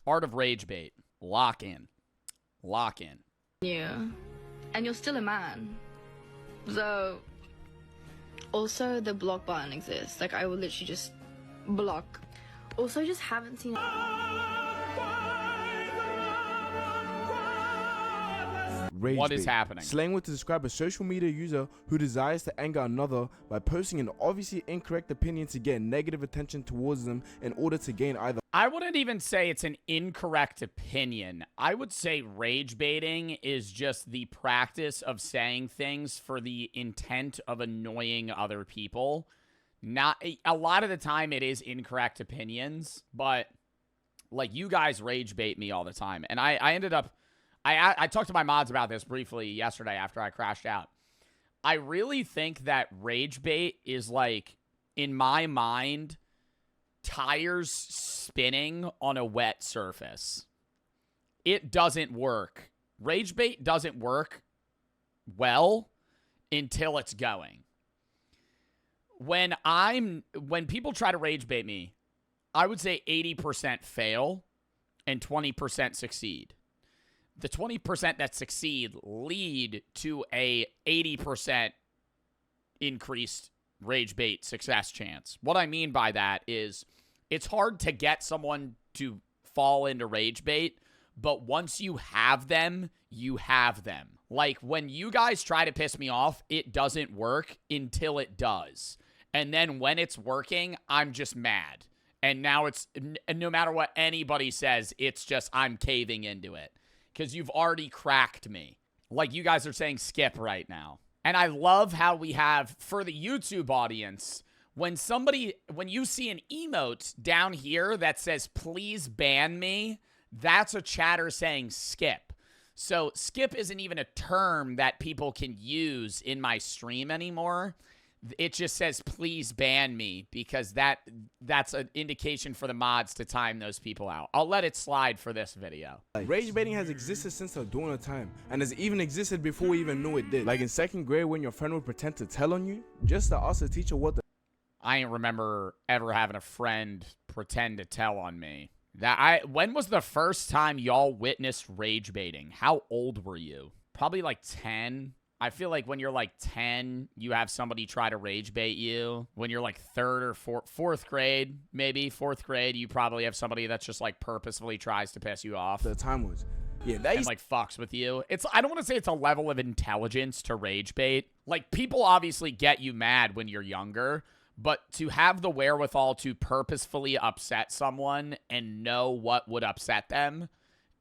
Art of Rage Bait. Lock in. Lock in. Yeah. And you're still a man. So, also the block button exists. Like, I will literally just block. Also, just haven't seen... What is happening? Slang word to describe a social media user who desires to anger another by posting an obviously incorrect opinion to get negative attention towards them in order to gain either. I wouldn't even say it's an incorrect opinion. I would say rage baiting is just the practice of saying things for the intent of annoying other people. Not a lot of the time it is incorrect opinions, but like you guys rage bait me all the time. And I ended up I talked to my mods about this briefly yesterday after I crashed out. I really think that rage bait is like, in my mind, tires spinning on a wet surface. It doesn't work. Rage bait doesn't work well until it's going. When people try to rage bait me, I would say 80% fail and 20% succeed. The 20% that succeed lead to a 80% increased rage bait success chance. What I mean by that is it's hard to get someone to fall into rage bait, but once you have them, you have them. Like when you guys try to piss me off, it doesn't work until it does. And then when it's working, I'm just mad. And now it's, no matter what anybody says, it's just I'm caving into it. Because you've already cracked me. Like you guys are saying skip right now. And I love how we have, for the YouTube audience, when you see an emote down here that says, please ban me, that's a chatter saying skip. So skip isn't even a term that people can use in my stream anymore. It just says, please ban me, because that's an indication for the mods to time those people out. I'll let it slide for this video. Rage baiting has existed since the dawn of time, and has even existed before we even knew it did. Like in 2nd grade when your friend would pretend to tell on you, just to ask the teacher what the... I ain't remember ever having a friend pretend to tell on me. When was the first time y'all witnessed rage baiting? How old were you? Probably like 10. I feel like when you're like 10, you have somebody try to rage bait you. When you're like 3rd or 4th grade, maybe 4th grade, you probably have somebody that's just like purposefully tries to piss you off. The time was, yeah, and like fucks with you. I don't want to say it's a level of intelligence to rage bait. Like people obviously get you mad when you're younger, but to have the wherewithal to purposefully upset someone and know what would upset them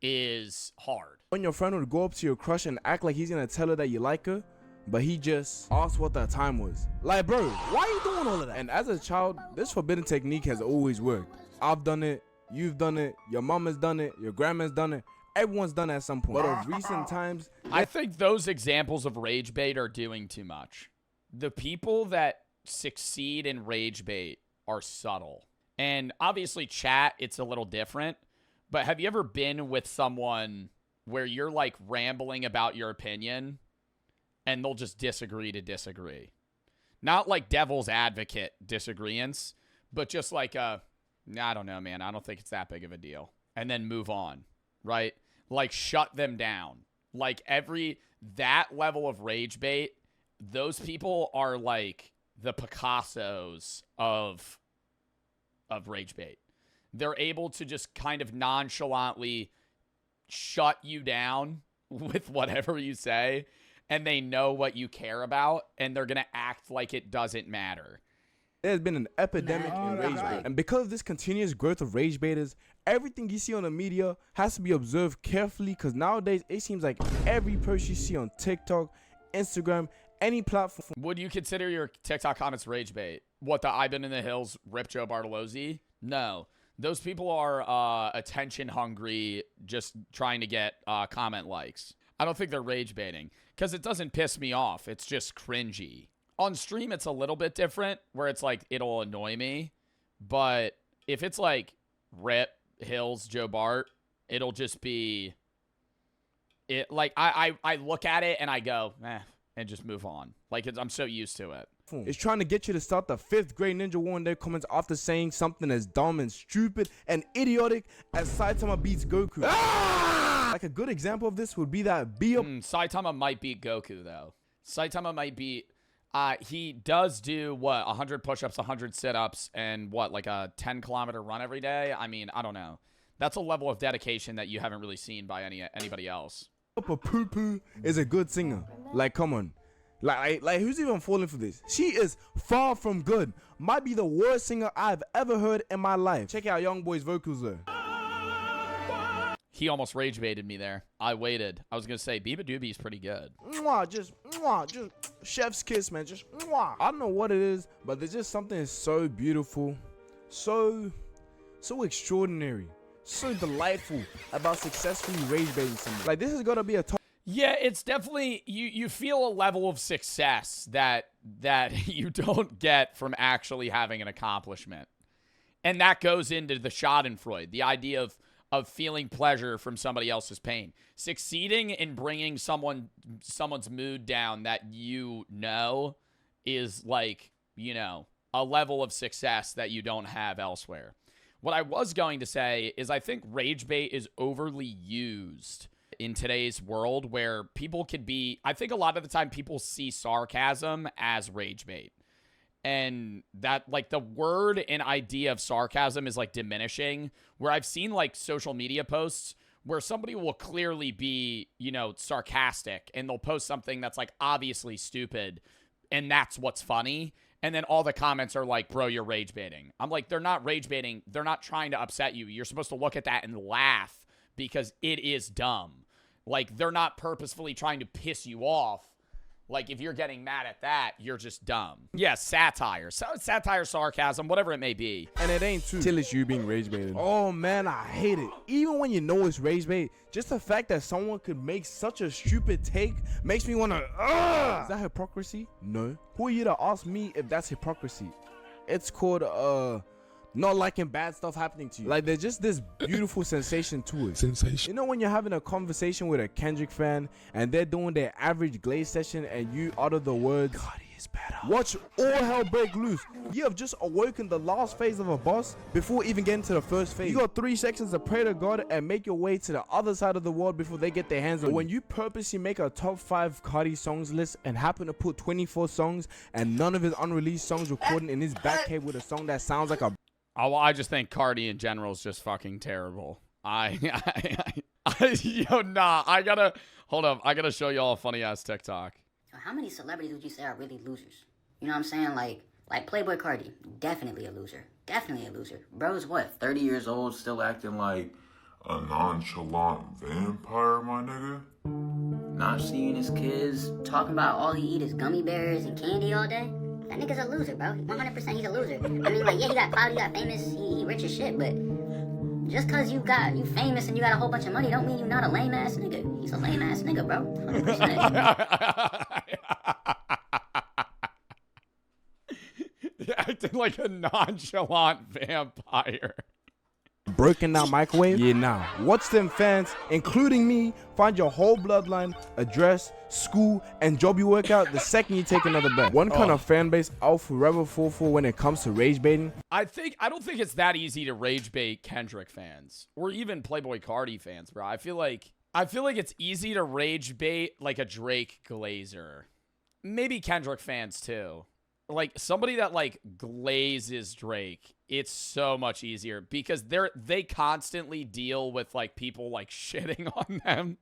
is hard. When your friend would go up to your crush and act like he's gonna tell her that you like her, but he just asked what that time was. Like, bro, why are you doing all of that? And as a child, this forbidden technique has always worked. I've done it, you've done it, your mom has done it, your grandma's done it, everyone's done it at some point. But of recent times, I think those examples of rage bait are doing too much. The people that succeed in rage bait are subtle. And obviously chat, it's a little different. But have you ever been with someone where you're like rambling about your opinion and they'll just disagree to disagree? Not like devil's advocate disagreements, but just like I don't know, man, I don't think it's that big of a deal. And then move on, right? Like shut them down. Like that level of rage bait, those people are like the Picassos of rage bait. They're able to just kind of nonchalantly shut you down with whatever you say, and they know what you care about, and they're going to act like it doesn't matter. There's been an epidemic in rage bait. And because of this continuous growth of rage baiters, everything you see on the media has to be observed carefully, because nowadays it seems like every post you see on TikTok, Instagram, any platform. Would you consider your TikTok comments rage bait? What, the I've been in the hills, rip Joe Bartolozzi? No. Those people are attention hungry, just trying to get comment likes. I don't think they're rage baiting because it doesn't piss me off. It's just cringy. On stream, it's a little bit different where it's like it'll annoy me. But if it's like rip Hills, Joe Bart, it'll just be it. Like I look at it and I go, and just move on. Like I'm so used to it. It's trying to get you to start the 5th grade ninja war in their comments after saying something as dumb and stupid and idiotic as Saitama beats Goku. Like a good example of this would be that Saitama might beat Goku, though. Saitama might beat... he does do, what, 100 push-ups, 100 sit-ups, and what, like a 10-kilometer run every day? I mean, I don't know. That's a level of dedication that you haven't really seen by anybody else. Poo is a good singer. Like, come on. Like who's even falling for this? She is far from good. Might be the worst singer I've ever heard in my life. Check out Young Boy's vocals though. He almost rage baited me there. I waited. I was gonna say Biba Doobie's pretty good. Just chef's kiss, man. Just I don't know what it is, but there's just something so beautiful, so extraordinary, so delightful about successfully rage baiting someone. Like, this is gonna be a top. Yeah, it's definitely, you feel a level of success that you don't get from actually having an accomplishment. And that goes into the schadenfreude, the idea of feeling pleasure from somebody else's pain. Succeeding in bringing someone's mood down that you know is like, you know, a level of success that you don't have elsewhere. What I was going to say is I think rage bait is overly used in today's world where people could be, I think a lot of the time people see sarcasm as rage bait. And that, like, the word and idea of sarcasm is, like, diminishing, where I've seen, like, social media posts where somebody will clearly be, you know, sarcastic, and they'll post something that's, like, obviously stupid, and that's what's funny. And then all the comments are like, bro, you're rage baiting. I'm like, they're not rage baiting. They're not trying to upset you. You're supposed to look at that and laugh because it is dumb. Like, they're not purposefully trying to piss you off. Like, if you're getting mad at that, you're just dumb. Yeah, satire. Satire, sarcasm, whatever it may be. And it ain't true till it's you being rage baited. Oh, man, I hate it. Even when you know it's rage bait, just the fact that someone could make such a stupid take makes me want to, Is that hypocrisy? No. Who are you to ask me if that's hypocrisy? It's called, not liking bad stuff happening to you. Like, there's just this beautiful sensation to it. You know when you're having a conversation with a Kendrick fan and they're doing their average glaze session and you utter the words, God, he is better. Watch all hell break loose. You have just awoken the last phase of a boss before even getting to the first phase. You got 3 seconds to pray to God and make your way to the other side of the world before they get their hands on you. When you purposely make a top 5 Cardi songs list and happen to put 24 songs and none of his unreleased songs recorded in his back cave with a song that sounds like a... Oh, well, I just think Cardi in general is just fucking terrible. Yo, nah, I gotta show y'all a funny ass TikTok. How many celebrities would you say are really losers? You know what I'm saying? Like Playboy Cardi, definitely a loser. Definitely a loser. Bro's what, 30 years old, still acting like a nonchalant vampire, my nigga? not seeing his kids, talking about all he eat is gummy bears and candy all day? That nigga's a loser, bro. 100% he's a loser. I mean, like, yeah, he got clout, he got famous, he rich as shit, but just cause you famous and you got a whole bunch of money don't mean you not a lame ass nigga. He's a lame ass nigga, bro. 100%. Acting like a nonchalant vampire. Broken down microwave? Yeah, nah. Watch them fans, including me, find your whole bloodline, address, school, and job you work out the second you take another bet. One kind of fan base I'll forever fall for when it comes to rage baiting. I don't think it's that easy to rage bait Kendrick fans or even Playboy Cardi fans, bro. I feel like it's easy to rage bait like a Drake Glazer. Maybe Kendrick fans too. Like somebody that like glazes Drake, it's so much easier because they constantly deal with like people like shitting on them.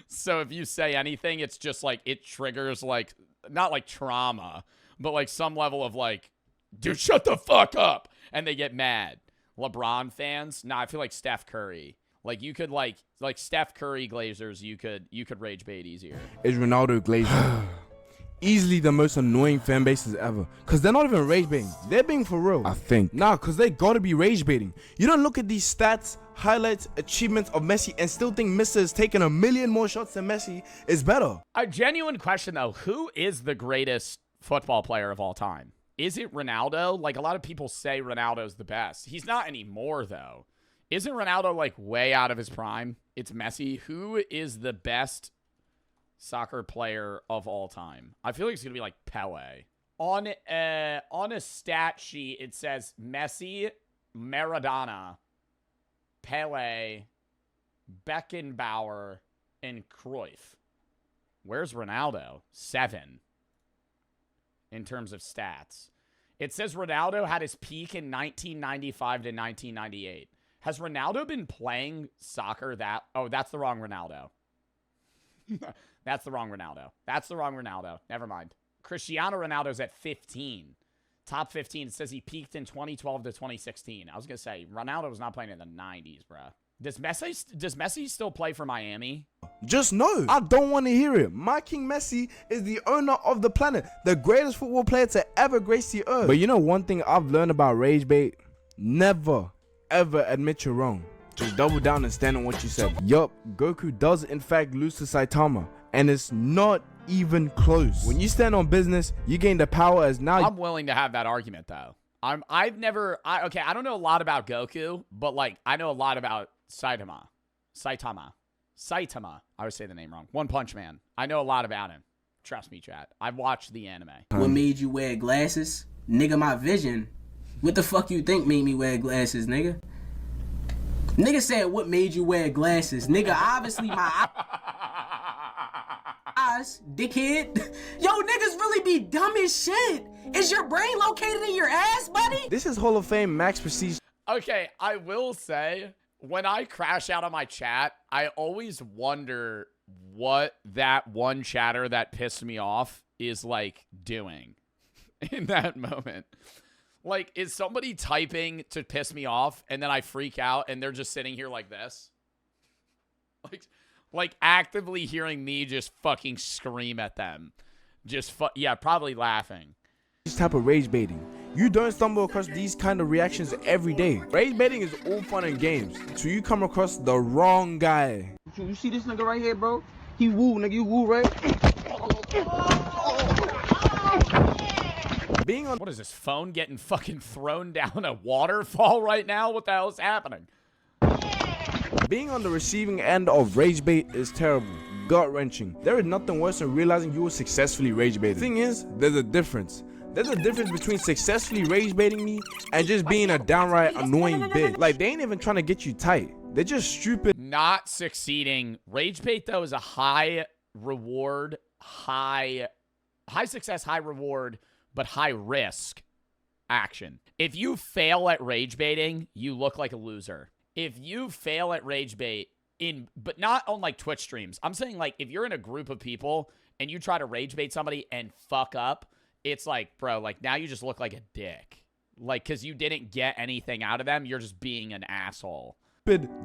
So if you say anything, it's just like it triggers like not like trauma, but like some level of like, dude, shut the fuck up, and they get mad. LeBron fans, I feel like Steph Curry. Like you could like Steph Curry Glazers, you could rage bait easier. Is Ronaldo Glazer. Easily the most annoying fan bases ever. Cause they're not even rage baiting. They're being for real, I think. Nah, cause they gotta be rage baiting. You don't look at these stats, highlights, achievements of Messi and still think Mr. is taking 1 million more shots than Messi is better. A genuine question though, who is the greatest football player of all time? Is it Ronaldo? Like a lot of people say Ronaldo's the best. He's not anymore though. Isn't Ronaldo like way out of his prime? It's Messi. Who is the best soccer player of all time? I feel like it's gonna be like Pele. On a stat sheet, it says Messi, Maradona, Pele, Beckenbauer, and Cruyff. Where's Ronaldo? 7 in terms of stats. It says Ronaldo had his peak in 1995 to 1998. Has Ronaldo been playing soccer that... Oh, that's the wrong Ronaldo. That's the wrong Ronaldo. That's the wrong Ronaldo. Never mind. Cristiano Ronaldo's at 15. Top 15. It says he peaked in 2012 to 2016. I was going to say, Ronaldo was not playing in the 90s, bruh. Does Messi still play for Miami? Just no. I don't want to hear it. My King Messi is the owner of the planet, the greatest football player to ever grace the earth. But you know one thing I've learned about rage bait? Never, ever admit you're wrong. Just double down and stand on what you said. Yup, Goku does in fact lose to Saitama, and it's not even close. When you stand on business, you gain the power as now. I'm willing to have that argument though. I don't know a lot about Goku, but like I know a lot about Saitama. I always say the name wrong. One Punch Man. I know a lot about him. Trust me, chat. I've watched the anime. What made you wear glasses? Nigga, my vision. What the fuck you think made me wear glasses, nigga? Nigga said, what made you wear glasses? Nigga, obviously my eyes, dickhead. Yo, niggas really be dumb as shit. Is your brain located in your ass, buddy? This is Hall of Fame Max Prestige. Okay, I will say, when I crash out on my chat, I always wonder what that one chatter that pissed me off is like doing in that moment. Like, is somebody typing to piss me off and then I freak out and they're just sitting here like this? Like actively hearing me just fucking scream at them. Yeah, probably laughing. This type of rage baiting. You don't stumble across these kind of reactions every day. Rage baiting is all fun and games till you come across the wrong guy. You see this nigga right here, bro? He woo, nigga, you woo, right? What is this phone getting fucking thrown down a waterfall right now? What the hell is happening? Being on the receiving end of rage bait is terrible, gut-wrenching. There is nothing worse than realizing you were successfully rage baited. The thing is, there's a difference. There's a difference between successfully rage baiting me and just being a downright annoying bitch. Like, they ain't even trying to get you tight. They're just stupid. Not succeeding. Rage bait, though, is a high reward, high success, high reward, but high risk action. If you fail at rage baiting, you look like a loser. If you fail at rage bait but not on like Twitch streams. I'm saying like if you're in a group of people and you try to rage bait somebody and fuck up, it's like, bro, like now you just look like a dick. Like, cause you didn't get anything out of them. You're just being an asshole.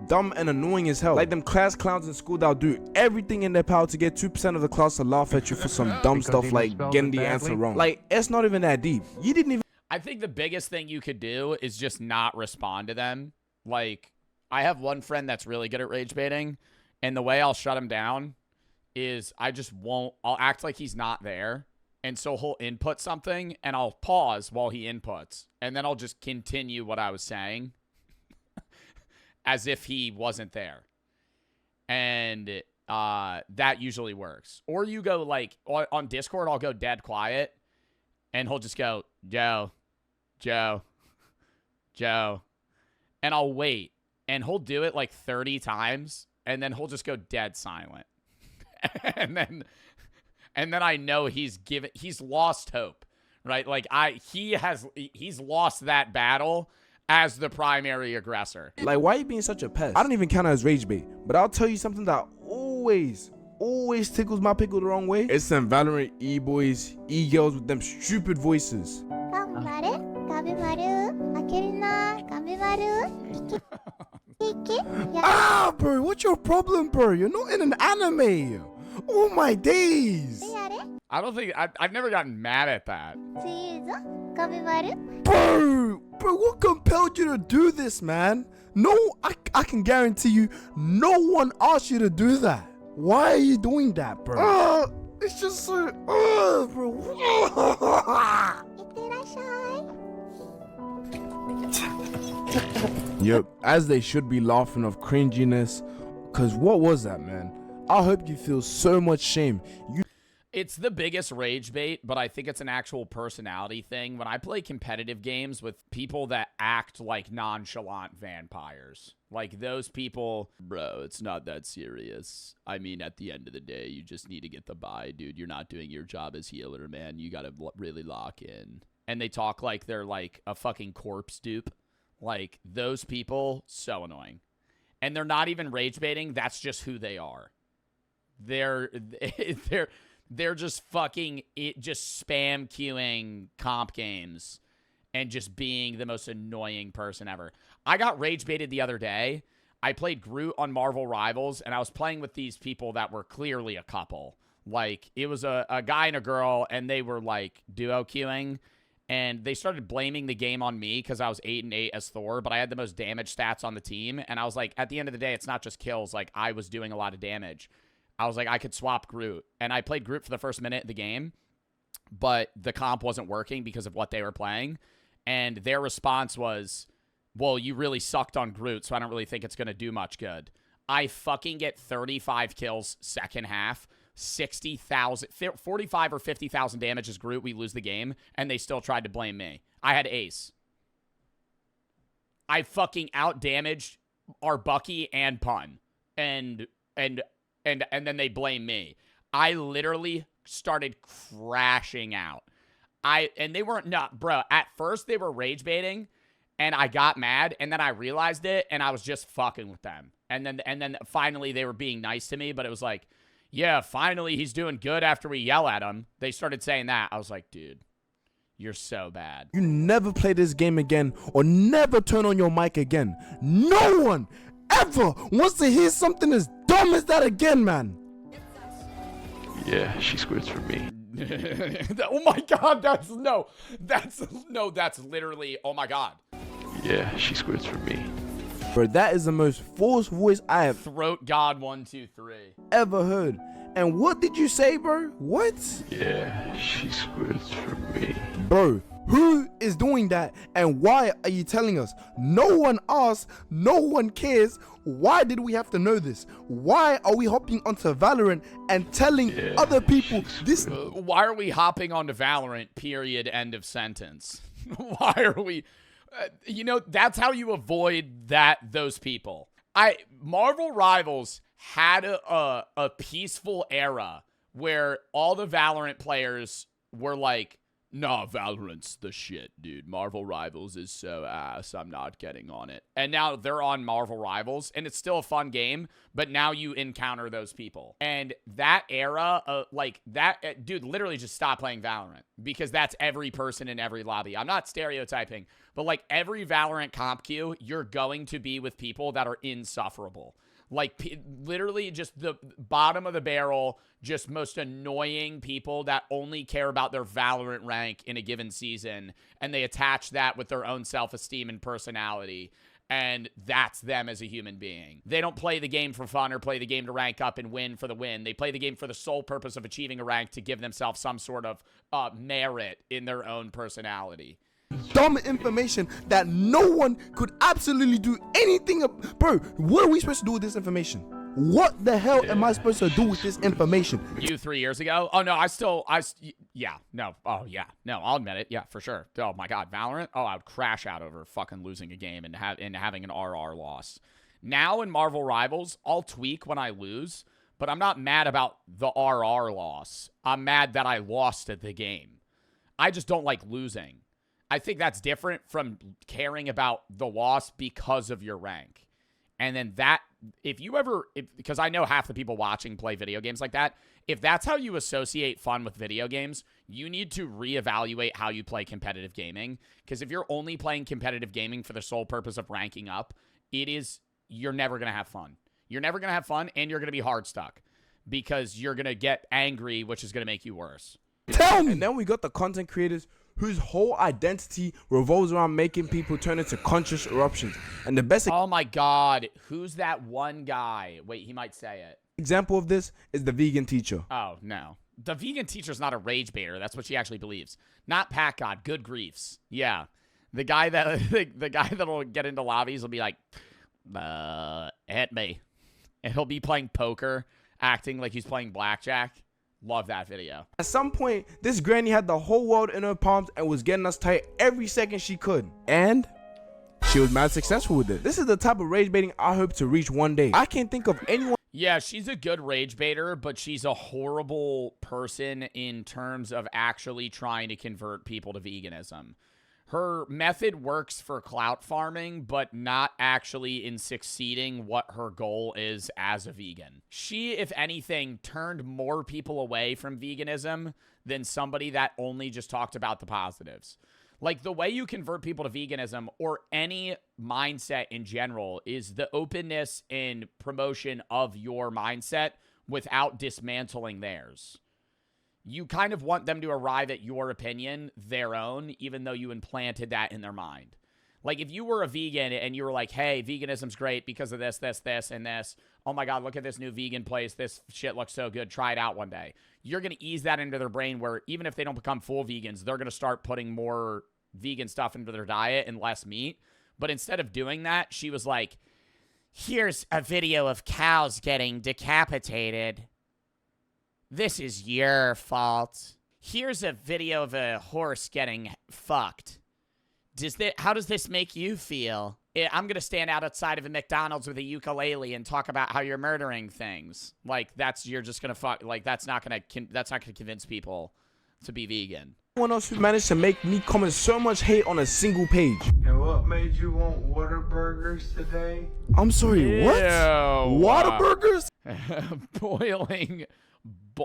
Dumb and annoying as hell. Like them class clowns in school that'll do everything in their power to get 2% of the class to laugh at you for some dumb stuff like getting the answer wrong. Like, it's not even that deep. You didn't even... I think the biggest thing you could do is just not respond to them. Like, I have one friend that's really good at rage baiting, and the way I'll shut him down is I'll act like he's not there, and so he'll input something, and I'll pause while he inputs, and then I'll just continue what I was saying as if he wasn't there. And that usually works. Or you go, like, on Discord, I'll go dead quiet, and he'll just go, Joe, and I'll wait. And he'll do it like 30 times, and then he'll just go dead silent. and then I know he's lost hope, right? Like he's lost that battle as the primary aggressor. Like, why are you being such a pest? I don't even count it as rage bait, but I'll tell you something that always tickles my pickle the wrong way. It's them Valorant e-boys, e-girls with them stupid voices. Ah, bro, what's your problem, bro? You're not in an anime. Oh my days. I don't think I've never gotten mad at that. Bro, what compelled you to do this, man? No, I can guarantee you, no one asked you to do that. Why are you doing that, bro? It's just so, bro. Yep, as they should be laughing of cringiness, cause what was that, man? I hope you feel so much shame. It's the biggest rage bait, but I think it's an actual personality thing. When I play competitive games with people that act like nonchalant vampires, like those people, bro, it's not that serious. I mean, at the end of the day, you just need to get the buy, dude. You're not doing your job as healer, man. You got to really lock in. And they talk like they're like a fucking corpse dupe. Like, those people, so annoying. And they're not even rage baiting. That's just who they are. They're just fucking just spam queuing comp games and just being the most annoying person ever. I got rage baited the other day. I played Groot on Marvel Rivals, and I was playing with these people that were clearly a couple. Like, it was a guy and a girl, and they were, like, duo queuing. And they started blaming the game on me because I was 8-8 as Thor, but I had the most damage stats on the team. And I was like, at the end of the day, it's not just kills. Like, I was doing a lot of damage. I was like, I could swap Groot. And I played Groot for the first minute of the game, but the comp wasn't working because of what they were playing. And their response was, well, you really sucked on Groot, so I don't really think it's going to do much good. I fucking get 35 kills second half. 60,000, 45 or 50,000 damage as Groot. We lose the game, and they still tried to blame me. I had ace. I fucking out-damaged our Bucky and Pun, and then they blame me. I literally started crashing out. And they weren't bro. At first they were rage baiting, and I got mad, and then I realized it, and I was just fucking with them. And then finally they were being nice to me, but it was like, yeah, finally he's doing good after we yell at him. They started saying that. I was like, dude, you're so bad. You never play this game again or never turn on your mic again. No one ever wants to hear something as dumb as that again, man. Yeah, she squirts for me. Oh my God, that's literally, oh my God. Yeah, she squirts for me. Bro, that is the most forced voice I have Throat God 1, 2, 3 ever heard. And what did you say, bro? What? Yeah, she squirts for me. Bro, who is doing that? And why are you telling us? No one asked, no one cares. Why did we have to know this? Why are we hopping onto Valorant and telling other people this? Why are we hopping onto Valorant, period, end of sentence? Why are we... you know, that's how you avoid those people. Marvel Rivals had a peaceful era where all the Valorant players were like, nah, Valorant's the shit, dude. Marvel Rivals is so ass. I'm not getting on it. And now they're on Marvel Rivals, and it's still a fun game, but now you encounter those people. And that era, dude, literally just stop playing Valorant, because that's every person in every lobby. I'm not stereotyping, but like every Valorant comp queue, you're going to be with people that are insufferable. Like, literally just the bottom of the barrel, just most annoying people that only care about their Valorant rank in a given season, and they attach that with their own self-esteem and personality, and that's them as a human being. They don't play the game for fun or play the game to rank up and win for the win. They play the game for the sole purpose of achieving a rank to give themselves some sort of merit in their own personality. Dumb information that no one could absolutely do anything. Bro, what are we supposed to do with this information? What the hell am I supposed to do with this information? You 3 years ago? Oh, no, I'll admit it. Yeah, for sure. Oh, my God, Valorant? Oh, I would crash out over fucking losing a game and having an RR loss. Now in Marvel Rivals, I'll tweak when I lose, but I'm not mad about the RR loss. I'm mad that I lost at the game. I just don't like losing. I think that's different from caring about the loss because of your rank. And then because I know half the people watching play video games like that, if that's how you associate fun with video games, you need to reevaluate how you play competitive gaming. Because if you're only playing competitive gaming for the sole purpose of ranking up, you're never going to have fun. You're never going to have fun, and you're going to be hard stuck because you're going to get angry, which is going to make you worse. Tell me. And then we got the content creators whose whole identity revolves around making people turn into conscious eruptions. And the best oh my God, who's that one guy? Wait, he might say it. Example of this is the vegan teacher. Oh, no. The vegan teacher's not a rage baiter. That's what she actually believes. Not Pat God. Good griefs. Yeah. The guy that'll get into lobbies will be like, hit me. And he'll be playing poker, acting like he's playing blackjack. Love that video. At some point, this granny had the whole world in her palms and was getting us tight every second she could. And she was mad successful with it. This is the type of rage baiting I hope to reach one day. I can't think of anyone. Yeah, she's a good rage baiter, but she's a horrible person in terms of actually trying to convert people to veganism. Her method works for clout farming, but not actually in succeeding what her goal is as a vegan. She, if anything, turned more people away from veganism than somebody that only just talked about the positives. Like, the way you convert people to veganism or any mindset in general is the openness and promotion of your mindset without dismantling theirs. You kind of want them to arrive at your opinion, their own, even though you implanted that in their mind. Like, if you were a vegan and you were like, hey, veganism's great because of this, this, this, and this. Oh my God, look at this new vegan place. This shit looks so good. Try it out one day. You're going to ease that into their brain where even if they don't become full vegans, they're going to start putting more vegan stuff into their diet and less meat. But instead of doing that, she was like, here's a video of cows getting decapitated. This is your fault. Here's a video of a horse getting fucked. How does this make you feel? I'm going to stand outside of a McDonald's with a ukulele and talk about how you're murdering things. Like, you're just going to fuck, like, that's not going to convince people to be vegan. Someone else who managed to make me comment so much hate on a single page. And what made you want Whataburgers today? I'm sorry, what? Whataburgers? Boiling.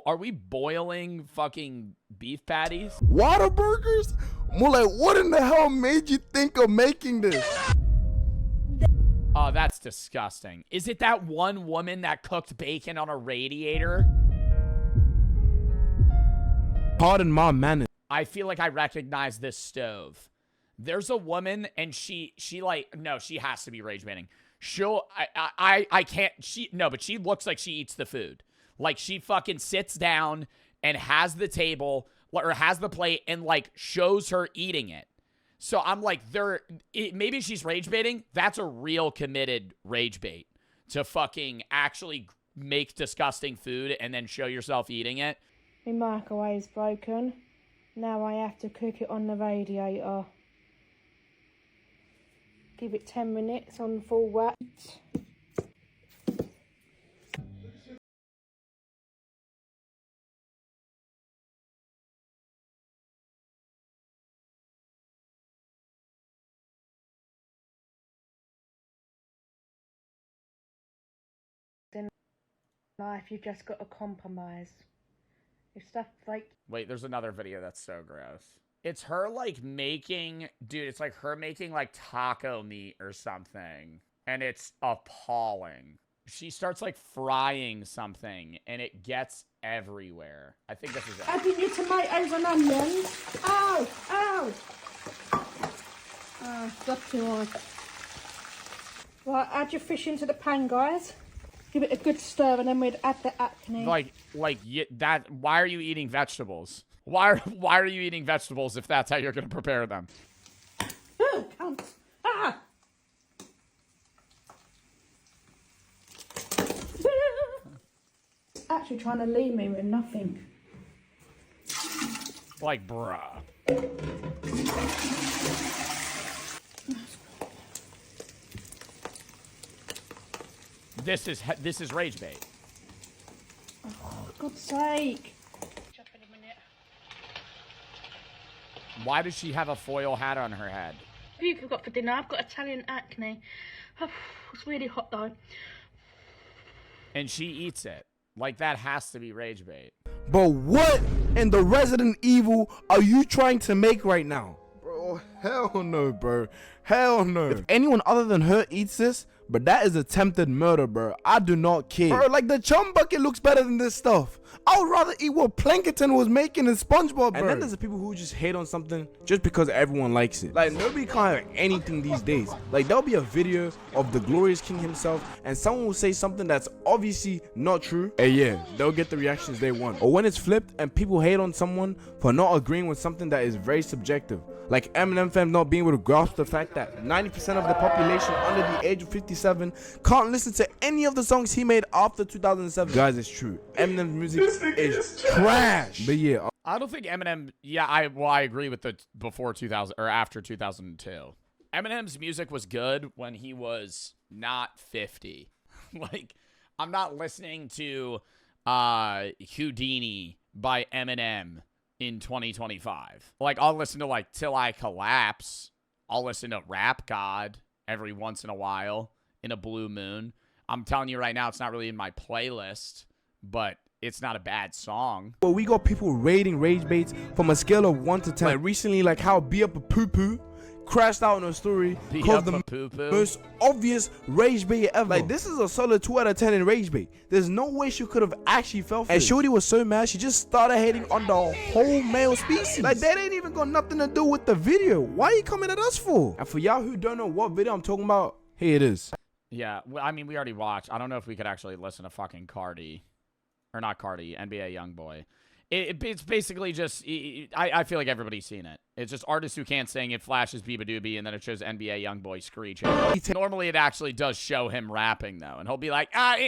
Are we boiling fucking beef patties? Whataburgers? More like, what in the hell made you think of making this? Oh, that's disgusting. Is it that one woman that cooked bacon on a radiator? Pardon my manners. I feel like I recognize this stove. There's a woman and she has to be rage baiting. I can't, but she looks like she eats the food. Like, she fucking sits down and has the table or has the plate and like shows her eating it. So I'm like, maybe she's rage baiting. That's a real committed rage bait to fucking actually make disgusting food and then show yourself eating it. My microwave's broken. Now I have to cook it on the radiator. Give it 10 minutes on full whack. In life, you've just got to compromise. If stuff like... Wait, there's another video that's so gross. It's her, like, making... Dude, it's like her making, like, taco meat or something. And it's appalling. She starts, like, frying something, and it gets everywhere. I think this is it. Adding your tomatoes and onions. Ow! Ow! Oh, that's too hard. Right, add your fish into the pan, guys. Give it a good stir, and then we'd add the acne. Why are you eating vegetables? Why are you eating vegetables if that's how you're going to prepare them? Oh, cunt. Ah! Actually trying to leave me with nothing. Like, bruh. This is rage bait. Oh, for God's sake. Why does she have a foil hat on her head? What have you got for dinner? I've got Italian acne. Oh, it's really hot though. And she eats it. Like, that has to be rage bait. But what in the Resident Evil are you trying to make right now? Bro, hell no, bro. Hell no. If anyone other than her eats this, but that is attempted murder, bro. I do not care. Bro, like, the chum bucket looks better than this stuff. I would rather eat what Plankton was making in SpongeBob, bro. And then there's the people who just hate on something just because everyone likes it. Like, nobody can't have anything these days. Like, there'll be a video of the glorious king himself and someone will say something that's obviously not true. And yeah, they'll get the reactions they want. Or when it's flipped and people hate on someone for not agreeing with something that is very subjective. Like Eminem fans not being able to grasp the fact that 90% of the population under the age of 57 can't listen to any of the songs he made after 2007. Guys, it's true. Eminem's music is trash. But yeah, I don't think Eminem. Yeah, I agree with the before 2000 or after 2002. Eminem's music was good when he was not 50. Like, I'm not listening to Houdini by Eminem in 2025. Like, I'll listen to like Till I Collapse. I'll listen to Rap God every once in a while in a blue moon. I'm telling you right now, it's not really in my playlist, but it's not a bad song. Well, we got people rating rage baits from a scale of 1 to 10. Like recently, like how Be Up a Poo Poo crashed out in a story called the most obvious rage bait ever. Like, this is a solid 2 out of 10 in rage bait. There's no way she could have actually fell for it. And Shorty was so mad, she just started hating on the whole male species. Like, that ain't even got nothing to do with the video. Why are you coming at us for? And for y'all who don't know what video I'm talking about, here it is. Yeah, well, I mean, we already watched. I don't know if we could actually listen to fucking Cardi. Or not Cardi, NBA Youngboy. It's basically just, I feel like everybody's seen it. It's just artists who can't sing, it flashes Biba Doobie, and then it shows NBA Youngboy screeching. Normally it actually does show him rapping, though, and he'll be like, 10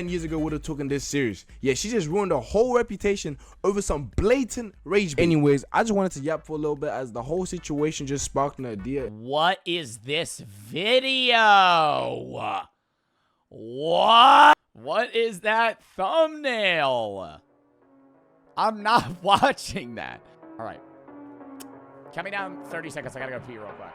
years ago would have taken this serious. Yeah, she just ruined her whole reputation over some blatant rage bait. Anyways, I just wanted to yap for a little bit as the whole situation just sparked an idea. What is this video? What? What is that thumbnail? I'm not watching that. All right. Count me down 30 seconds. I gotta go pee real quick.